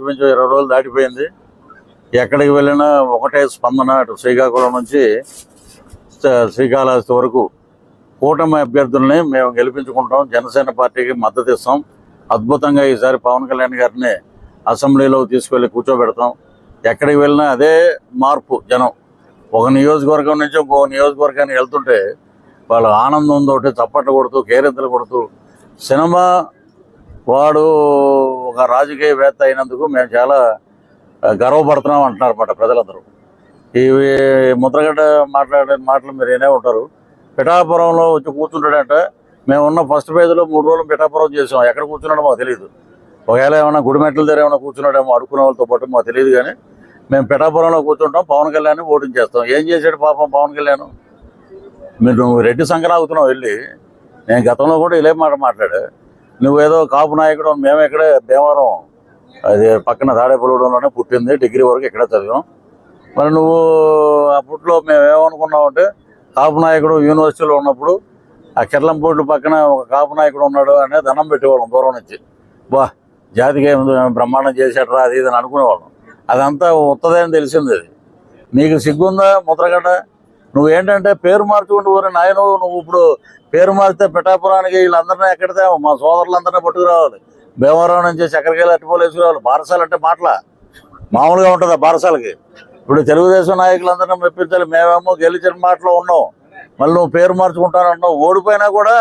ఇంచుమించు 20 రోజులు దాటిపోయింది. ఎక్కడికి వెళ్ళినా ఒకటే స్పందన. అటు శ్రీకాకుళం నుంచి శ్రీకాళహస్తి వరకు కూటమి అభ్యర్థుల్ని మేము గెలిపించుకుంటాం, జనసేన పార్టీకి మద్దతు ఇస్తాం. అద్భుతంగా ఈసారి పవన్ కళ్యాణ్ గారిని అసెంబ్లీలో తీసుకెళ్లి కూర్చోబెడతాం. ఎక్కడికి వెళ్ళినా అదే మార్పు. జనం ఒక నియోజకవర్గం నుంచి ఇంకో నియోజకవర్గానికి వెళ్తుంటే వాళ్ళు ఆనందంతో చప్పట్లు కొడుతూ కేరింతలు కొడుతూ, సినిమా వాడు ఒక రాజకీయవేత్త అయినందుకు మేము చాలా గర్వపడుతున్నాం అంటున్నారు అన్నమాట ప్రజలందరూ. ఇవి ముద్రగడ్డ మాట్లాడే మాటలు మీరు వినే ఉంటారు. పిఠాపురంలో వచ్చి కూర్చుంటాడంటే మేము ఉన్న ఫస్ట్ పేజీలో 3 రోజులు పిఠాపురం చేసాం. ఎక్కడ కూర్చున్నాడో మాకు తెలియదు. ఒకవేళ ఏమైనా గుడిమెట్ల దగ్గర ఏమైనా కూర్చున్నాడేమో అడుక్కునే వాళ్ళతో పాటు మాకు తెలియదు. కానీ మేము పిఠాపురంలో కూర్చుంటాం, పవన్ కళ్యాణ్ ఓటింగ్ చేస్తాం. ఏం చేశాడు పాపం పవన్ కళ్యాణ్? మీరు రెడ్డి సంఘం ఆగుతున్నావు వెళ్ళి. నేను గతంలో కూడా ఇలే మాట మాట్లాడా. నువ్వేదో కాపు నాయకుడు, మేము ఇక్కడే భీమవరం అది పక్కన తాడేపల్లిగూడెంలోనే పుట్టింది, డిగ్రీ వరకు ఇక్కడే చదివాం. మరి నువ్వు అప్పట్లో మేము ఏమనుకున్నామంటే కాపు నాయకుడు యూనివర్సిటీలో ఉన్నప్పుడు ఆ కిర్లంపూడి పక్కన ఒక కాపు నాయకుడు ఉన్నాడు అనే దండం పెట్టేవాళ్ళం దూరం నుంచి. బా జాతికి బ్రహ్మాండం చేసేట్రా అది ఇది అని అనుకునేవాళ్ళం. అదంతా ఉత్తదే అని తెలిసింది. అది నీకు సిగ్గుందా ముద్రగడ్డ? నువ్వేంటంటే పేరు మార్చుకుంటూ ఊరే నాయన. నువ్వు ఇప్పుడు పేరు మారితే పిఠాపురానికి వీళ్ళందరినీ ఎక్కడితే మా సోదరులందరినీ పట్టుకురావాలి. భీమవరం నుంచి చక్కెరకాయలు అట్టుకోలు వేసుకురావాలి. బారసాలు అంటే మాటల మామూలుగా ఉంటుంది ఆ బారసాలకి. ఇప్పుడు తెలుగుదేశం నాయకులందరినీ మెప్పించాలి. మేమేమో గెలిచిన మాటలో ఉన్నాం, మళ్ళీ నువ్వు పేరు మార్చుకుంటానన్నావు. ఓడిపోయినా కూడా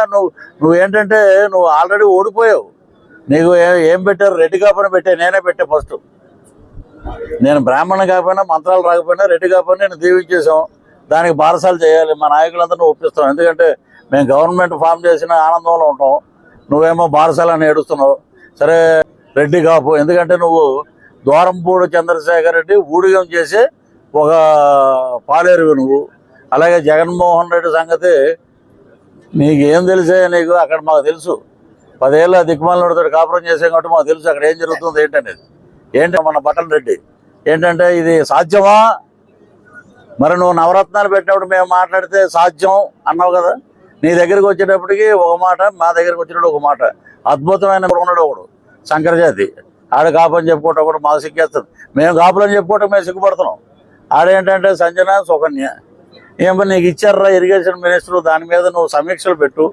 నువ్వేంటంటే నువ్వు ఆల్రెడీ ఓడిపోయావు. నీకు ఏం పెట్టారు? రెడ్డి కాపని పెట్టా, నేనే పెట్టా ఫస్ట్. నేను బ్రాహ్మణ కాకపోయినా మంత్రాలు రాకపోయినా రెడ్డి కాపని నేను దీవించేసాం. దానికి బారసాలు చేయాలి. మా నాయకులందరినీ ఒప్పిస్తాం. ఎందుకంటే మేము గవర్నమెంట్ ఫామ్ చేసిన ఆనందంలో ఉంటాం. నువ్వేమో బారసాలని ఏడుస్తున్నావు. సరే రెడ్డి కాపు, ఎందుకంటే నువ్వు ద్వారంపూడి చంద్రశేఖర్ రెడ్డి ఊడిగం చేసి ఒక పాలేరువి నువ్వు. అలాగే జగన్మోహన్ రెడ్డి సంగతి నీకేం తెలిసే? నీకు అక్కడ మాకు తెలుసు. 10 ఏళ్ళ దిక్కుమాలతో కాపురం చేసాం కాబట్టి మాకు తెలుసు అక్కడ ఏం జరుగుతుంది ఏంటనేది. ఏంటి మన బట్టన్ రెడ్డి ఏంటంటే ఇది సాధ్యమా? మరి నువ్వు నవరత్నాలు పెట్టినప్పుడు మేము మాట్లాడితే సాధ్యం అన్నావు కదా. నీ దగ్గరికి వచ్చేటప్పటికి ఒక మాట, మా దగ్గరికి వచ్చినప్పుడు ఒక మాట. అద్భుతమైన ఉన్నాడు ఒకడు శంకరజాతి. ఆడ కాపని చెప్పుకోవటం కూడా మాకు సిగ్గేస్తుంది. మేము కాపులని చెప్పుకోవటం మేము సిగ్గుపడుతున్నాం. ఆడేంటంటే సంజన సుకన్య ఏమో నీకు ఇచ్చారా ఇరిగేషన్ మినిస్టర్, దాని మీద నువ్వు సమీక్షలు పెట్టు.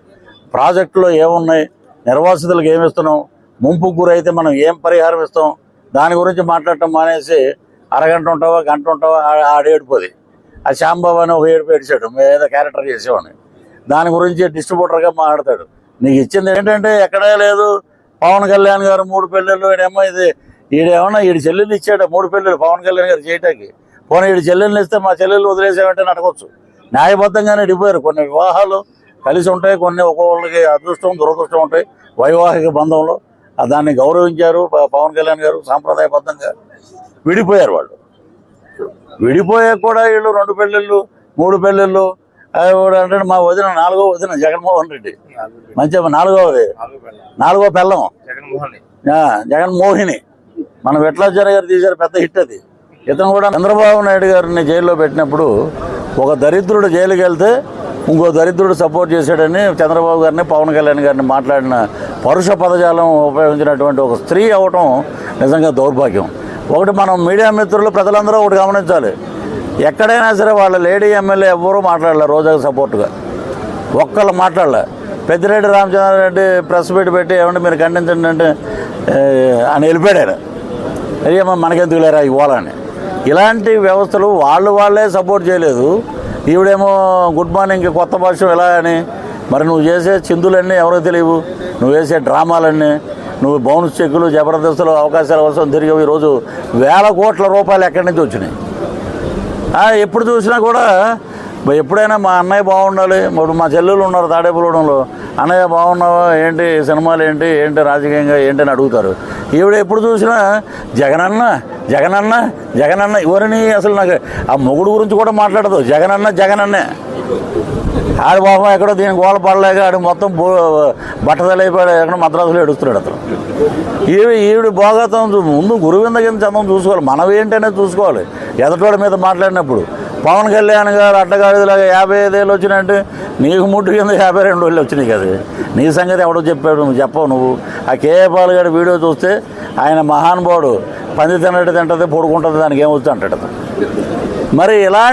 ప్రాజెక్టులో ఏమున్నాయి, నిర్వాసితులకు ఏమి ఇస్తున్నాం, ముంపుకు గురైతే మనం ఏం పరిహారం ఇస్తాం, దాని గురించి మాట్లాడటం మానేసి అరగంట ఉంటావా గంట ఉంటావా ఆడేడిపోది. ఆ శ్యాంబాబు అని ఒక ఏడుపు ఏడిచాడు, మేము ఏదో క్యారెక్టర్ చేసేవాడిని. దాని గురించి డిస్ట్రిబ్యూటర్గా మాట్లాడతాడు. నీకు ఇచ్చింది ఏంటంటే ఎక్కడే లేదు. పవన్ కళ్యాణ్ గారు 3 పెళ్ళిళ్ళు, ఈడేమో ఈడేమన్నా ఈడి చెల్లెళ్ళు ఇచ్చాడు 3 పెళ్ళిళ్ళు పవన్ కళ్యాణ్ గారు చేయటానికి. పోనీ ఈడి చెల్లెళ్ళు ఇస్తే మా చెల్లెళ్ళు వదిలేసామంటే నడకొచ్చు. న్యాయబద్ధంగానే ఇడిపోయారు. కొన్ని వివాహాలు కలిసి ఉంటాయి, కొన్ని ఒక్కొక్కరికి అదృష్టం దురదృష్టం ఉంటాయి వైవాహిక బంధంలో. దాన్ని గౌరవించారు పవన్ కళ్యాణ్ గారు. సాంప్రదాయబద్ధంగా విడిపోయారు వాళ్ళు. విడిపోయాక కూడా వీళ్ళు 2 పెళ్ళిళ్ళు 3 పెళ్ళిళ్ళు అంటే మా వదిన 4వ వదిన జగన్మోహన్ రెడ్డి. మంచిగా 4వ పెళ్ళం జగన్మోహిని. మన విఠలాచార్య గారు తీశారు, పెద్ద హిట్ అది. ఇతను కూడా చంద్రబాబు నాయుడు గారిని జైల్లో పెట్టినప్పుడు ఒక దరిద్రుడు జైలుకి వెళ్తే ఇంకో దరిద్రుడు సపోర్ట్ చేశాడని చంద్రబాబు గారిని పవన్ కళ్యాణ్ గారిని మాట్లాడిన పరుష పదజాలం ఉపయోగించినటువంటి ఒక స్త్రీ అవటం నిజంగా దౌర్భాగ్యం. ఒకటి మనం మీడియా మిత్రులు ప్రజలందరూ ఒకటి గమనించాలి. ఎక్కడైనా సరే వాళ్ళ లేడీ ఎమ్మెల్యే ఎవ్వరూ మాట్లాడలే రోజాకు సపోర్టుగా. ఒక్కళ్ళు మాట్లాడలే. పెద్దిరెడ్డి రామచంద్రారెడ్డి ప్రెస్ పెట్టి ఏమంటే మీరు ఖండించండి అంటే అని వెళ్ళిపోయాడు. అయ్యమ్మ మనకెందుకు లేరా ఇవ్వాలని. ఇలాంటి వ్యవస్థలు వాళ్ళే సపోర్ట్ చేయలేదు. ఈవిడేమో గుడ్ మార్నింగ్ కొత్త భాష ఎలా అని. మరి నువ్వు చేసే చిందులన్నీ ఎవరికి తెలియవు, నువ్వు వేసే డ్రామాలన్నీ, నువ్వు బౌన్స్ చెక్కులు జబర్దస్తులు అవకాశాల కోసం తిరిగి ఈరోజు వేల కోట్ల రూపాయలు ఎక్కడి నుంచి వచ్చినాయి. ఎప్పుడు చూసినా కూడా ఎప్పుడైనా మా అన్నయ్య బాగుండాలి. ఇప్పుడు మా చెల్లెలు ఉన్నారు తాడేపల్లిగూడెంలో, అన్నయ్య బాగున్నావా ఏంటి, సినిమాలు ఏంటి రాజకీయంగా ఏంటి అని అడుగుతారు. ఈవిడ ఎప్పుడు చూసినా జగనన్న జగనన్న జగనన్న. ఎవరిని అసలు నాకు ఆ మొగుడు గురించి కూడా మాట్లాడదు. జగనన్నే. ఆడి బాబా ఎక్కడో దీనికి గోల పడలేక ఆడు మొత్తం బట్టదలైపోయాడు, ఎక్కడ మద్రాసులో ఏడుస్తున్నాడు అతను. ఈవిడ భోగతం ముందు గురువింద కింద చందం చూసుకోవాలి. మనం ఏంటనేది చూసుకోవాలి. ఎదటోడి మీద మాట్లాడినప్పుడు పవన్ కళ్యాణ్ గారు అడ్డగాడిలాగా 55 ఏళ్ళు వచ్చినాయంటే నీకు ముట్టు కింద 52 ఏళ్ళు వచ్చినాయి కదా. నీ సంగతి ఎవడో చెప్పాడు, నువ్వు చెప్పవు. నువ్వు ఆ కేఏ పాల్ గారి వీడియో చూస్తే ఆయన మహానుభావుడు పంది తిన్నట్టు తింటుంది, పడుకుంటుంది, దానికి ఏమవుతుంది అంటాడు. మరి ఇలా